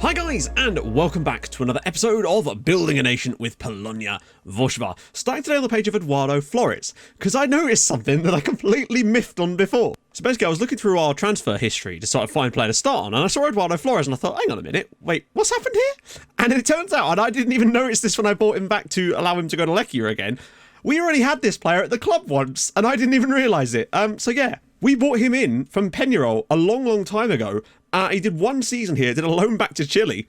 Hi guys, and welcome back to another episode of Building a Nation with Polonia Warszawa. Starting today on the page of Eduardo Flores, because I noticed something that I completely miffed on before. So basically I was looking through our transfer history to sort of find a player to start on, and I saw Eduardo Flores and I thought, hang on a minute, wait, what's happened here? And it turns out, and I didn't even notice this when I brought him back to allow him to go to Lechia again, we already had this player at the club once, and I didn't even realise it. So yeah, we brought him in from Peñarol a long time ago. He did one season here, did a loan back to Chile,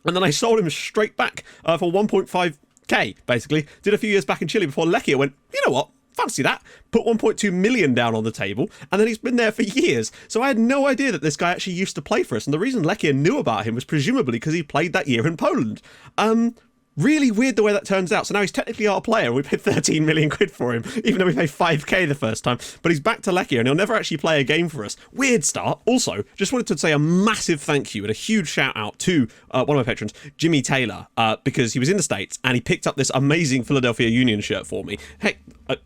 and then I sold him straight back for 1.5k, basically. Did a few years back in Chile before Lechia went, you know what, fancy that. Put 1.2 million down on the table, and then he's been there for years. So I had no idea that this guy actually used to play for us, and the reason Lechia knew about him was presumably because he played that year in Poland. Really weird the way that turns out. So now he's technically our player. We paid 13 million quid for him, even though we paid 5k the first time. But he's back to Lechia and he'll never actually play a game for us. Weird start. Also, just wanted to say a massive thank you and a huge shout out to one of my patrons, Jimmy Taylor, because he was in the States and he picked up this amazing Philadelphia Union shirt for me. Heck,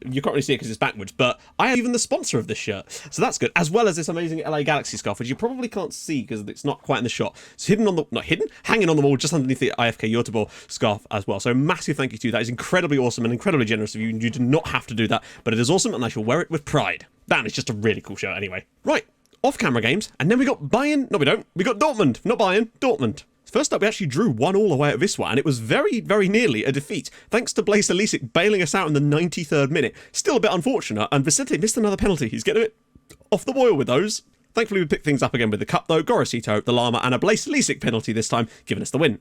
you can't really see it because it's backwards, but I am even the sponsor of this shirt. So that's good. As well as this amazing LA Galaxy scarf, which you probably can't see because it's not quite in the shot. It's hidden on the, not hidden, hanging on the wall just underneath the IFK Göteborg scarf as well. So massive thank you to you. That is incredibly awesome and incredibly generous of you. You do not have to do that, but it is awesome and I shall wear it with pride. That is just a really cool shirt anyway. Right, off-camera games, and then we got Bayern. No, we don't. We got Dortmund, not Bayern, Dortmund. First up, we actually drew 1-1 away at Wisła, and it was very nearly a defeat, thanks to Blaise Lisek bailing us out in the 93rd minute. Still a bit unfortunate, and Vicente missed another penalty. He's getting a bit off the boil with those. Thankfully, we picked things up again with the cup, though. Gorosito, the Llama, and a Blaise Lisek penalty this time, giving us the win.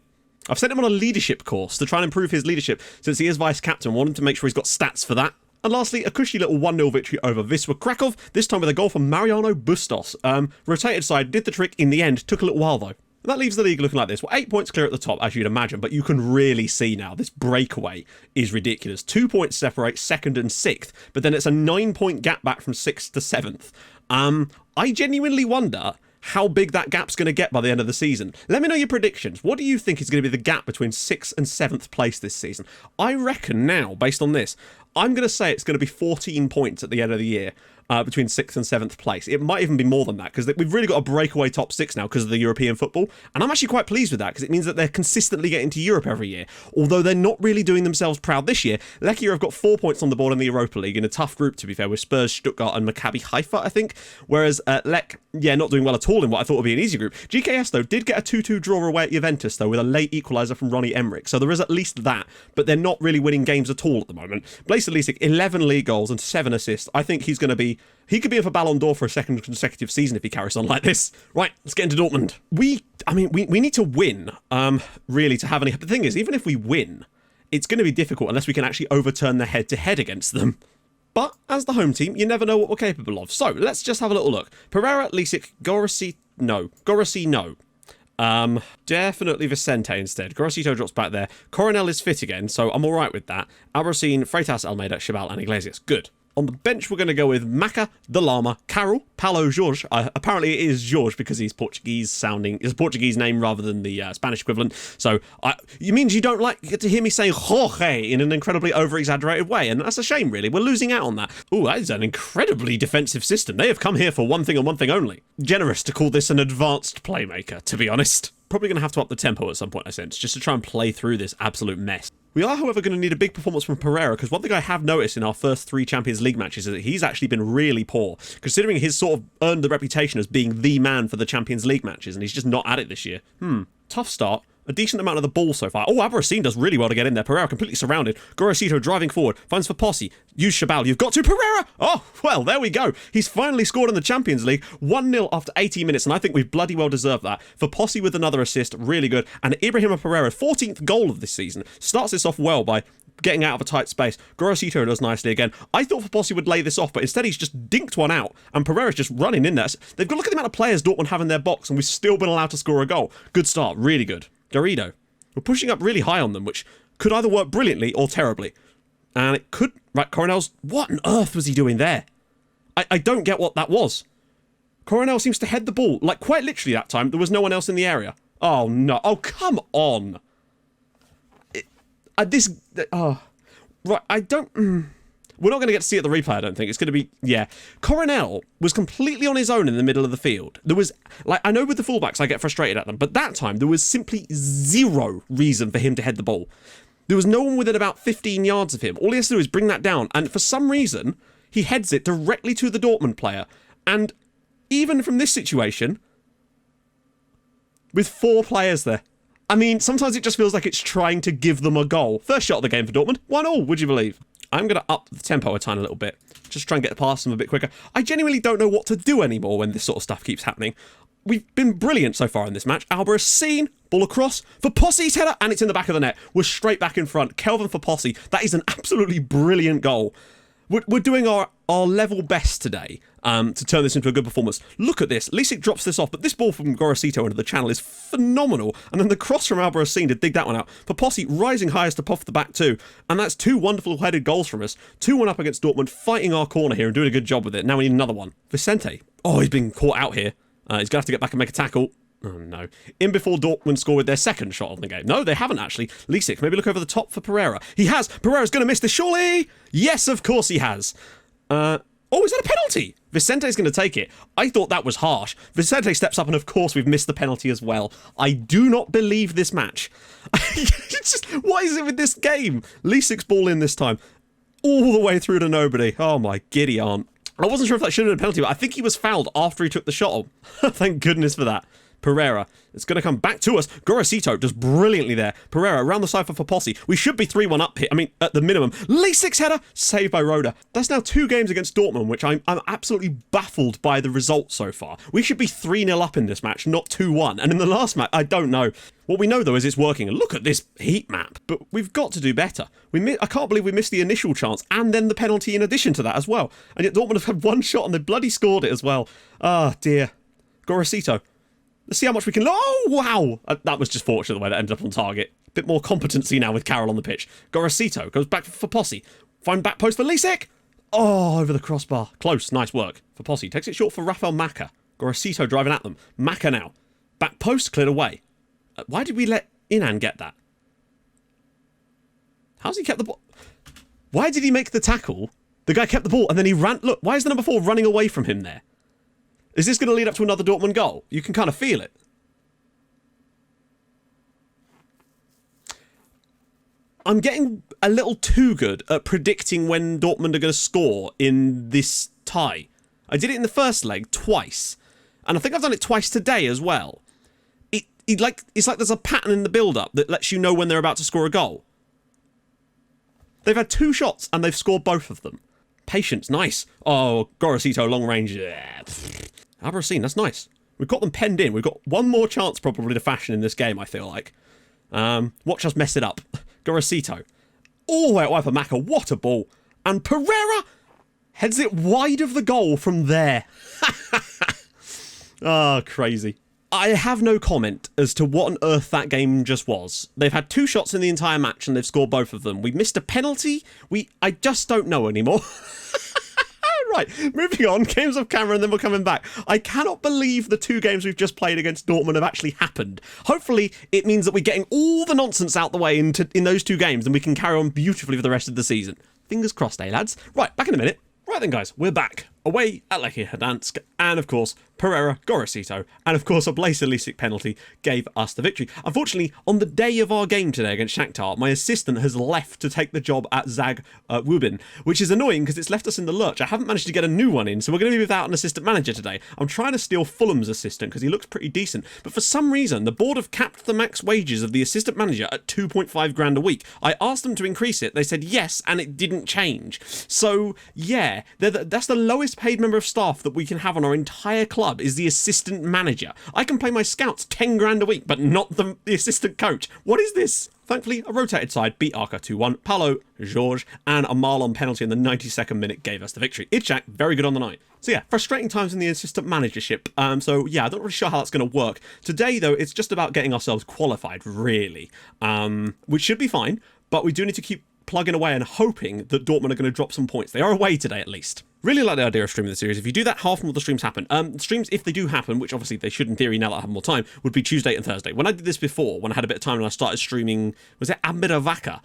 I've sent him on a leadership course to try and improve his leadership, since he is vice-captain. Want him to make sure he's got stats for that. And lastly, a cushy little 1-0 victory over Wisła Krakow, this time with a goal from Mariano Bustos. Rotated side, did the trick in the end, took a little while though. That leaves the league looking like this. Well, 8 points clear at the top, as you'd imagine, but you can really see now this breakaway is ridiculous. 2 points separate second and sixth, but then it's a 9-point gap back from sixth to seventh. I genuinely wonder how big that gap's going to get by the end of the season. Let me know your predictions. What do you think is going to be the gap between 6th and 7th place this season? I reckon now, based on this, I'm going to say it's going to be 14 points at the end of the year. Between 6th and 7th place. It might even be more than that because we've really got a breakaway top 6 now because of the European football, and I'm actually quite pleased with that because it means that they're consistently getting to Europe every year, although they're not really doing themselves proud this year. Lechia have got 4 points on the board in the Europa League in a tough group, to be fair, with Spurs, Stuttgart and Maccabi Haifa, I think, whereas Lech, yeah, not doing well at all in what I thought would be an easy group. GKS, though, did get a 2-2 draw away at Juventus, though, with a late equaliser from Ronnie Emmerich, so there is at least that, but they're not really winning games at all at the moment. Blaise Lisek, 11 league goals and 7 assists. I think he could be in for Ballon d'Or for a second consecutive season if he carries on like this. Right, let's get into Dortmund. We need to win, really, to have any... The thing is, even if we win, it's going to be difficult unless we can actually overturn the head-to-head against them. But as the home team, you never know what we're capable of. So, let's just have a little look. Pereira, Lisek, Gorosito, no. Definitely Vicente instead. Gorosito drops back there. Coronel is fit again, so I'm alright with that. Albarracin, Freitas, Almeida, Chabal, and Iglesias. Good. On the bench, we're going to go with Maca, the Llama, Carol, Paulo Jorge. Apparently, it is Jorge because he's Portuguese sounding. It's a Portuguese name rather than the Spanish equivalent. So, you means you don't like to hear me say Jorge in an incredibly over-exaggerated way, and that's a shame, really. We're losing out on that. Ooh, that is an incredibly defensive system. They have come here for one thing and one thing only. Generous to call this an advanced playmaker, to be honest. Probably going to have to up the tempo at some point, I sense, just to try and play through this absolute mess. We are, however, going to need a big performance from Pereira, because one thing I have noticed in our first 3 Champions League matches is that he's actually been really poor, considering he's sort of earned the reputation as being the man for the Champions League matches, and he's just not at it this year. Tough start. A decent amount of the ball so far. Oh, Albarracin does really well to get in there. Pereira completely surrounded. Gorosito driving forward. Finds for Posse. Use Chabal. You've got to Pereira. Oh, well, there we go. He's finally scored in the Champions League. 1-0 after 80 minutes, and I think we've bloody well deserved that. For Posse with another assist. Really good. And Ibrahima Pereira, 14th goal of this season, starts this off well by getting out of a tight space. Gorosito does nicely again. I thought Posse would lay this off, but instead he's just dinked one out, and Pereira's just running in there. They've got to look at the amount of players Dortmund have in their box, and we've still been allowed to score a goal. Good start. Really good. Garrido. We're pushing up really high on them, which could either work brilliantly or terribly. And it could... Right, Coronel's... What on earth was he doing there? I don't get what that was. Coronel seems to head the ball. Like, quite literally that time, there was no one else in the area. Oh, no. Oh, come on. Right, I don't... We're not going to get to see it at the replay, I don't think. It's going to be, yeah. Coronel was completely on his own in the middle of the field. There was, like, I know with the fullbacks I get frustrated at them, but that time there was simply zero reason for him to head the ball. There was no one within about 15 yards of him. All he has to do is bring that down, and for some reason, he heads it directly to the Dortmund player. And even from this situation, with 4 players there, I mean, sometimes it just feels like it's trying to give them a goal. First shot of the game for Dortmund, 1-1, would you believe? I'm going to up the tempo a tiny little bit. Just try and get past them a bit quicker. I genuinely don't know what to do anymore when this sort of stuff keeps happening. We've been brilliant so far in this match. Alba has seen, ball across, for Posse's header, and it's in the back of the net. We're straight back in front. Kelvin for Posse. That is an absolutely brilliant goal. We're doing our level best today to turn this into a good performance. Look at this. Lisic drops this off, but this ball from Gorosito into the channel is phenomenal. And then the cross from Albarracin to dig that one out. For Posse rising highest to puff the back too. And that's 2 wonderful headed goals from us. 2-1 up against Dortmund, fighting our corner here and doing a good job with it. Now we need another one. Vicente. Oh, he's been caught out here. He's going to have to get back and make a tackle. Oh, no. In before Dortmund score with their second shot on the game. No, they haven't, actually. Lisic, maybe look over the top for Pereira. He has. Pereira's going to miss this, surely. Yes, of course he has. Oh, is that a penalty? Vicente's going to take it. I thought that was harsh. Vicente steps up, and of course we've missed the penalty as well. I do not believe this match. It's just, what is it with this game? Lisic's ball in this time. All the way through to nobody. Oh, my giddy aunt. I wasn't sure if that should have been a penalty, but I think he was fouled after he took the shot on. Thank goodness for that. Pereira. It's going to come back to us. Gorosito does brilliantly there. Pereira around the side for Posse. We should be 3-1 up here. I mean, at the minimum. Lisic's header, saved by Roda. That's now 2 games against Dortmund, which I'm absolutely baffled by the result so far. We should be 3-0 up in this match, not 2-1. And in the last match, I don't know. What we know, though, is it's working. And look at this heat map. But we've got to do better. I can't believe we missed the initial chance and then the penalty in addition to that as well. And yet Dortmund have had 1 shot and they bloody scored it as well. Ah, dear. Gorosito. Let's see how much we can... Oh, wow! That was just fortunate the way that ended up on target. Bit more competency now with Carroll on the pitch. Gorosito goes back for Posse. Find back post for Lisic. Oh, over the crossbar. Close. Nice work for Posse. Takes it short for Rafael Maka. Gorosito driving at them. Maka now. Back post cleared away. Why did we let Inan get that? How's he kept the ball? Why did he make the tackle? The guy kept the ball and then he ran... Look, why is the number 4 running away from him there? Is this going to lead up to another Dortmund goal? You can kind of feel it. I'm getting a little too good at predicting when Dortmund are going to score in this tie. I did it in the first leg twice. And I think I've done it twice today as well. It's like there's a pattern in the build-up that lets you know when they're about to score a goal. They've had 2 shots and they've scored both of them. Patience, nice. Oh, Gorosito, long range. Yeah. Albarracin, that's nice. We've got them penned in. We've got 1 more chance probably to fashion in this game, I feel like. Watch us mess it up. Gorosito. All the way out for Maka. What a ball. And Pereira heads it wide of the goal from there. Oh, crazy. I have no comment as to what on earth that game just was. They've had 2 shots in the entire match and they've scored both of them. We missed a penalty. I just don't know anymore. Right, moving on. Games off camera and then we're coming back. I cannot believe the 2 games we've just played against Dortmund have actually happened. Hopefully, it means that we're getting all the nonsense out the way in those 2 games and we can carry on beautifully for the rest of the season. Fingers crossed, eh, lads? Right, back in a minute. Right then, guys, we're back. Away at Lechia Gdansk, and of course, Pereira, Gorosito, and of course a Blaise Lisic penalty gave us the victory. Unfortunately, on the day of our game today against Shakhtar, my assistant has left to take the job at Zag Wubin, which is annoying because it's left us in the lurch. I haven't managed to get a new one in, so we're going to be without an assistant manager today. I'm trying to steal Fulham's assistant because he looks pretty decent, but for some reason, the board have capped the max wages of the assistant manager at 2.5 grand a week. I asked them to increase it, they said yes, and it didn't change. So, yeah, that's the lowest paid member of staff that we can have on our entire club is the assistant manager. I can pay my scouts 10 grand a week, but not the assistant coach. What is this? Thankfully, a rotated side beat Arca 2-1. Paulo, George, and a Marlon penalty in the 92nd minute gave us the victory. Itchak, very good on the night. So yeah, frustrating times in the assistant managership. So yeah, I'm not really sure how that's going to work. Today, though, it's just about getting ourselves qualified, really. Which should be fine, but we do need to keep plugging away and hoping that Dortmund are going to drop some points. They are away today, at least. Really like the idea of streaming the series. If you do that, half more of the streams happen. Streams, if they do happen, which obviously they should in theory now that I have more time, would be Tuesday and Thursday. When I did this before, when I had a bit of time and I started streaming, was it Amiravaka?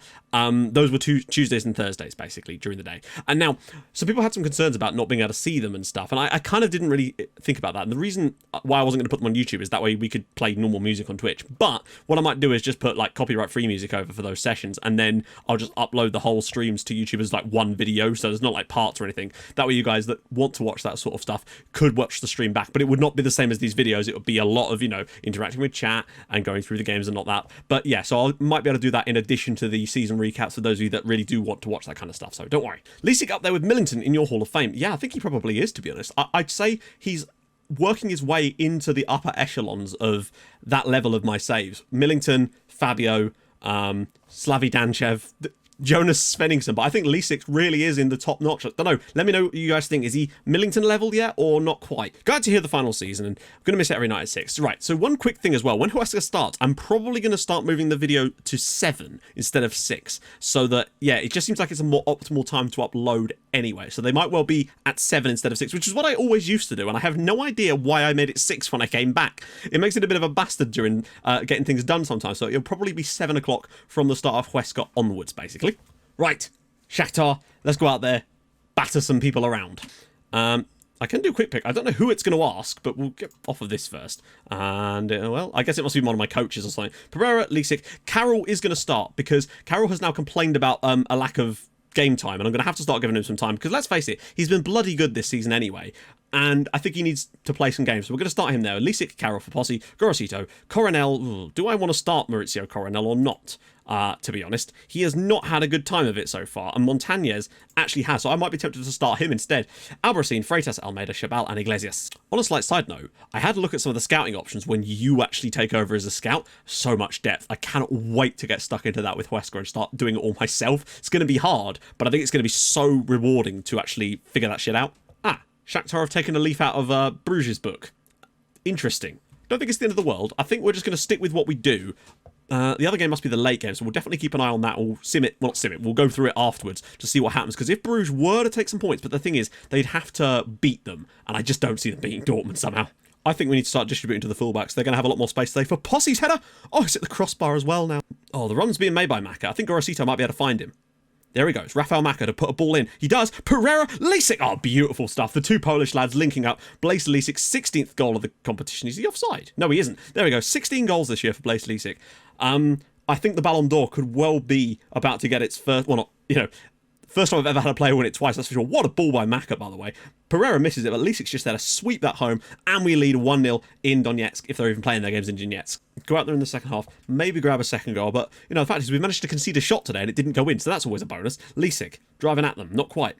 Those were Tuesdays and Thursdays, basically, during the day. And now, some people had some concerns about not being able to see them and stuff, and I kind of didn't really think about that. And the reason why I wasn't going to put them on YouTube is that way we could play normal music on Twitch. But what I might do is just put like copyright-free music over for those sessions, and then I'll just upload the whole streams to YouTube as like one video, so there's not like parts or anything. That way you guys that want to watch that sort of stuff could watch the stream back, but it would not be the same as these videos. It would be a lot of, you know, interacting with chat and going through the games and not that. But yeah, so I might be able to do that in addition to the season recaps for those of you that really do want to watch that kind of stuff, so don't worry. Leesick up there with Millington in your Hall of Fame. Yeah, I think he probably is, to be honest. I'd say he's working his way into the upper echelons of that level of my saves. Millington, Fabio, Slavi Danchev, Jonas Svenningsson, but I think Leesick really is in the top notch. I don't know. Let me know what you guys think. Is he Millington level yet or not quite? Glad to hear the final season, and I'm going to miss it every night at 6. Right, so one quick thing as well. When Huesca starts, I'm probably going to start moving the video to 7 instead of 6, so that, yeah, it just seems like it's a more optimal time to upload anyway. So they might well be at 7 instead of 6, which is what I always used to do, and I have no idea why I made it 6 when I came back. It makes it a bit of a bastard during getting things done sometimes, so it'll probably be 7 o'clock from the start of Huesca onwards, basically. Right, Shakhtar, let's go out there, batter some people around. I can do a quick pick. I don't know who it's going to ask, but we'll get off of this first. And, well, I guess it must be one of my coaches or something. Pereira, Leesick, Carroll is going to start, because Carroll has now complained about a lack of game time, and I'm going to have to start giving him some time, because let's face it, he's been bloody good this season anyway, and I think he needs to play some games, so we're going to start him there. Leesick, Carroll for Posse, Gorosito, Coronel. Do I want to start Maurizio Coronel or not? To be honest, he has not had a good time of it so far, and Montañez actually has, so I might be tempted to start him instead. Albarracin, Freitas, Almeida, Chabal, and Iglesias. On a slight side note, I had a look at some of the scouting options when you actually take over as a scout. So much depth. I cannot wait to get stuck into that with Huesca and start doing it all myself. It's going to be hard, but I think it's going to be so rewarding to actually figure that shit out. Shakhtar have taken a leaf out of Bruges' book. Interesting. Don't think it's the end of the world. I think we're just going to stick with what we do. The other game must be the late game, so we'll definitely keep an eye on that. We'll sim it, well, not sim it, we'll go through it afterwards to see what happens, because if Bruges were to take some points, but the thing is, they'd have to beat them, and I just don't see them beating Dortmund somehow. I think we need to start distributing to the fullbacks. They're going to have a lot more space today for Posse's header. Oh, he's at the crossbar as well now. Oh, the run's being made by Maka. I think Gorosito might be able to find him. There he goes, Rafael Maka to put a ball in. He does. Pereira, Leesick. Oh, beautiful stuff. The two Polish lads linking up. Blaise Leesick's 16th goal of the competition. Is he offside? No, he isn't. There we go. 16 goals this year for Blaise Leesick. I think the Ballon d'Or could well be about to get its first, well, not, you know, first time I've ever had a player win it twice, that's for sure. What a ball by Maka, by the way. Pereira misses it, but Leesick's just there to sweep that home, and we lead 1-0 in Donetsk, if they're even playing their games in Donetsk. Go out there in the second half, maybe grab a second goal, but, you know, the fact is we managed to concede a shot today, and it didn't go in, so that's always a bonus. Leesick, driving at them, not quite.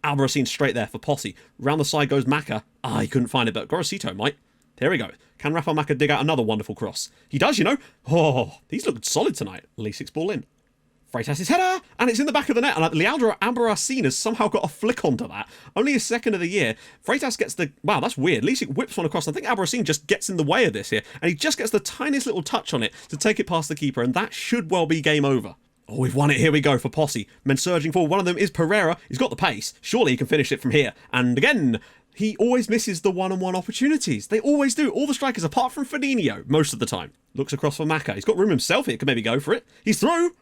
Albarracin straight there for Posse. Round the side goes Maka. He couldn't find it, but Gorosito might. There we go. Can Rafael Maka dig out another wonderful cross? He does, you know. Oh, he's looked solid tonight. Leesick's ball in. Freitas' header, and it's in the back of the net, and Leandro Albarracin has somehow got a flick onto that. Only his second of the year. Freitas gets the... Wow, that's weird. Leesick whips one across. I think Albarracin just gets in the way of this here, and he just gets the tiniest little touch on it to take it past the keeper, and that should well be game over. Oh, we've won it. Here we go for Posse. Men surging forward. One of them is Pereira. He's got the pace. Surely he can finish it from here. And again... He always misses the one-on-one opportunities. They always do. All the strikers, apart from Fernandinho, most of the time. Looks across for Maka. He's got room himself here. Could maybe go for it. He's through.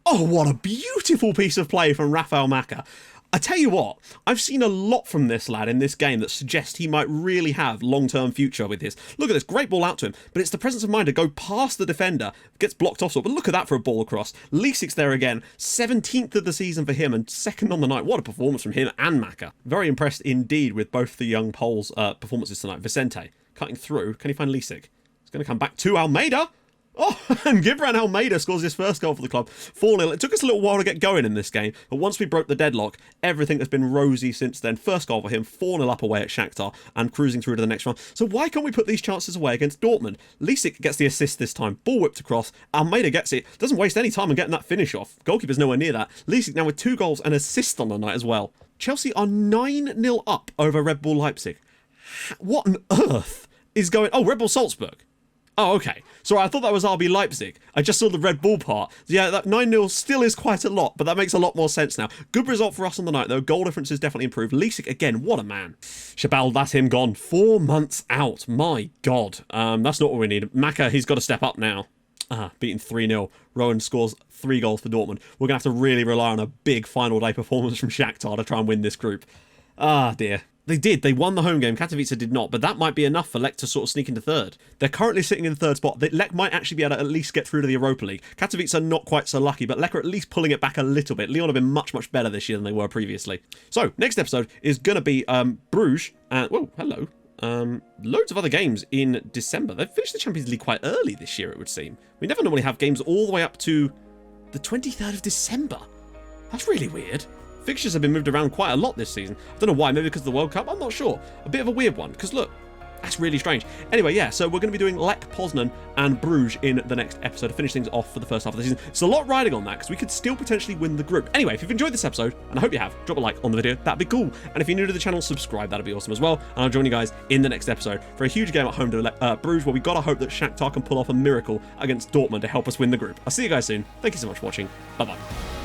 Oh, what a beautiful piece of play from Rafael Maka. I tell you what, I've seen a lot from this lad in this game that suggests he might really have long-term future with this. Look at this, great ball out to him, but it's the presence of mind to go past the defender, gets blocked off, but look at that for a ball across. Leesick's there again, 17th of the season for him and second on the night. What a performance from him and Maka. Very impressed indeed with both the young Poles' performances tonight. Vicente, cutting through, can he find Leesick? He's going to come back to Almeida. Oh, and Gibran Almeida scores his first goal for the club. 4-0. It took us a little while to get going in this game, but once we broke the deadlock, everything has been rosy since then. First goal for him, 4-0 up away at Shakhtar, and cruising through to the next one. So why can't we put these chances away against Dortmund? Leesick gets the assist this time. Ball whipped across. Almeida gets it. Doesn't waste any time on getting that finish off. Goalkeeper's nowhere near that. Leesick now with 2 goals and assist on the night as well. Chelsea are 9-0 up over Red Bull Leipzig. What on earth is going... Oh, Red Bull Salzburg. Oh, okay. Sorry, I thought that was RB Leipzig. I just saw the Red Bull part. Yeah, that 9-0 still is quite a lot, but that makes a lot more sense now. Good result for us on the night, though. Goal difference has definitely improved. Leipzig, again, what a man. Shabal, that's him gone. 4 months out. My God. That's not what we need. Maka, he's got to step up now. Beaten 3-0. Rowan scores 3 goals for Dortmund. We're going to have to really rely on a big final day performance from Shakhtar to try and win this group. Ah, dear. They did. They won the home game. Katowice did not, but that might be enough for Lech to sort of sneak into third. They're currently sitting in the third spot. Lech might actually be able to at least get through to the Europa League. Katowice are not quite so lucky, but Lech are at least pulling it back a little bit. Lyon have been much, much better this year than they were previously. So, next episode is going to be Bruges. Whoa, hello. Loads of other games in December. They've finished the Champions League quite early this year, it would seem. We never normally have games all the way up to the 23rd of December. That's really weird. Fixtures have been moved around quite a lot this season. I don't know why, maybe because of the World Cup, I'm not sure. A bit of a weird one, because look, that's really strange. Anyway, yeah, so we're going to be doing Lech Poznan and Bruges in the next episode to finish things off for the first half of the season. It's a lot riding on that, because we could still potentially win the group. Anyway, if you've enjoyed this episode, and I hope you have, drop a like on the video, that'd be cool. And if you're new to the channel, subscribe, that'd be awesome as well. And I'll join you guys in the next episode for a huge game at home to Bruges, where we got to hope that Shakhtar can pull off a miracle against Dortmund to help us win the group. I'll see you guys soon. Thank you so much for watching. Bye-bye.